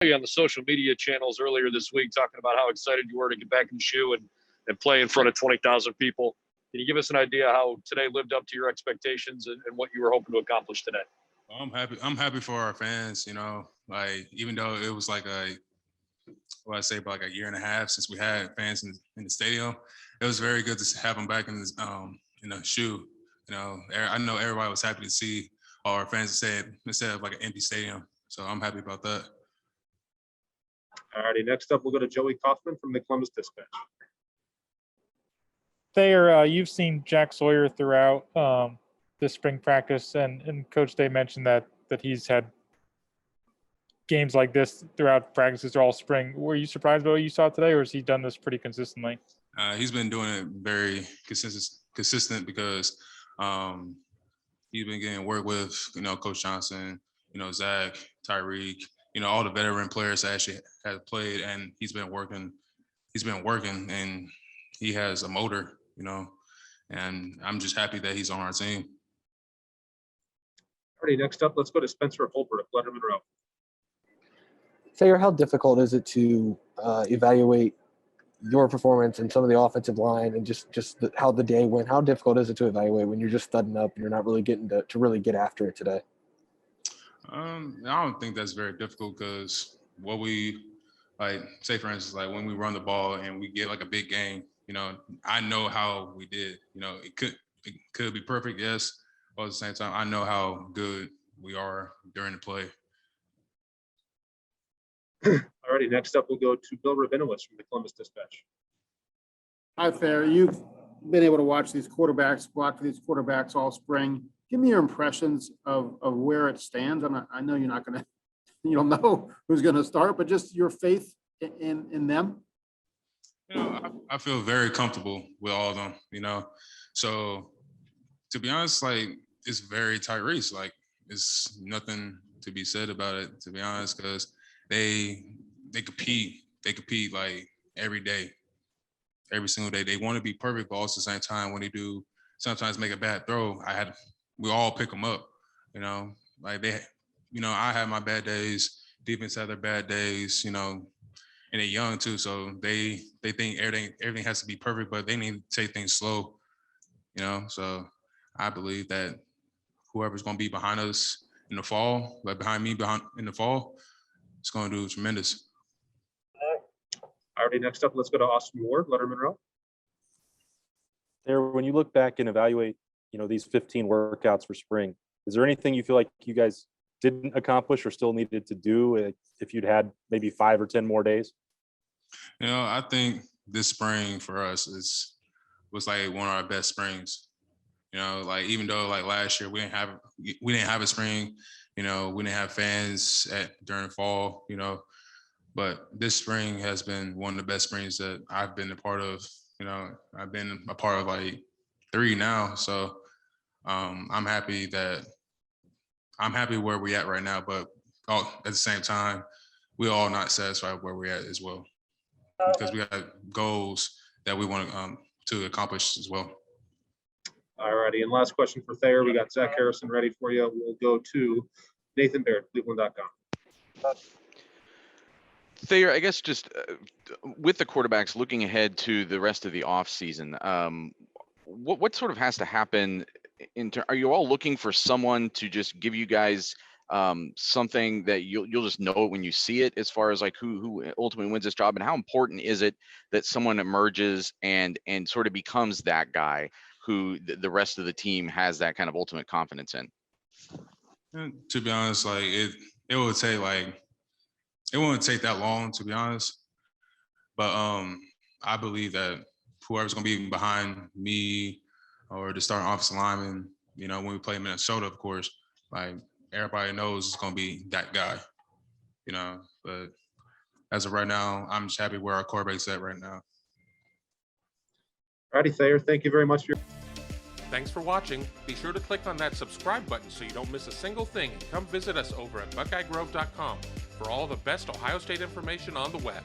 On the social media channels earlier this week talking about how excited you were to get back in the shoe and play in front of 20,000 people. Can you give us an idea how today lived up to your expectations and what you were hoping to accomplish today? I'm happy. I'm happy for our fans. Like even though it was like about a year and a half since we had fans in the stadium, it was very good to have them back in the shoe. I know everybody was happy to see all our fans instead of like an empty stadium. So I'm happy about that. All righty, next up, we'll go to Joey Kaufman from the Columbus Dispatch. Thayer, you've seen Jack Sawyer throughout this spring practice, and Coach Day mentioned that he's had games like this throughout practices all spring. Were you surprised by what you saw today, or has he done this pretty consistently? He's been doing it very consistent because he's been getting work with, Coach Johnson, Zach, Tyreek, all the veteran players that actually have played, and he's been working and he has a motor, and I'm just happy that he's on our team. All righty, next up, let's go to Spencer Holbrook, Letterman Row. Thayer, how difficult is it to evaluate your performance and some of the offensive line and just how the day went? How difficult is it to evaluate when you're just thudding up and you're not really getting to really get after it today? I don't think that's very difficult because what we say, for instance, like when we run the ball and we get like a big game, I know how we did. It could be perfect, yes, but at the same time, I know how good we are during the play. All righty, next up, we'll go to Bill Rabinowitz from the Columbus Dispatch. Hi, Thayer. You've been able to watch these quarterbacks, block for these quarterbacks all spring. Give me your impressions of where it stands. I know you don't know who's going to start, but just your faith in them. I feel very comfortable with all of them, So to be honest, it's very Tyrese. It's nothing to be said about it, to be honest, because they compete. They compete every day, every single day. They want to be perfect, but also at the same time, when they do sometimes make a bad throw, we all pick them up, I have my bad days, defense have their bad days, and they're young too. So they think everything has to be perfect, but they need to take things slow, so I believe that whoever's going to be behind us in the fall, in the fall, it's going to do tremendous. All righty, next up, let's go to Austin Ward, Letterman Row. There, when you look back and evaluate, these 15 workouts for spring, is there anything you feel like you guys didn't accomplish or still needed to do if you'd had maybe 5 or 10 more days? I think this spring for us was one of our best springs. Even though last year we didn't have a spring, we didn't have fans during the fall, but this spring has been one of the best springs that I've been a part of. I've been a part of 3 now, so I'm happy where we're at right now. But at the same time, we're all not satisfied where we're at as well, because we got goals that we want to accomplish as well. All righty, and last question for Thayer. We got Zach Harrison ready for you. We'll go to Nathan Baird, Cleveland.com. Thayer, I guess just with the quarterbacks looking ahead to the rest of the offseason, what sort of has to happen? Are you all looking for someone to just give you guys something that you'll just know it when you see it, as far as who ultimately wins this job, and how important is it that someone emerges and sort of becomes that guy who the rest of the team has that kind of ultimate confidence in? And to be honest, it would take it wouldn't take that long, to be honest. But I believe that whoever's going to be behind me or the starting offensive lineman, when we play Minnesota, of course, everybody knows it's going to be that guy, But as of right now, I'm just happy where our quarterback's at right now. All righty, Thayer, thank you very much for your. Thanks for watching. Be sure to click on that subscribe button so you don't miss a single thing, and come visit us over at BuckeyeGrove.com for all the best Ohio State information on the web.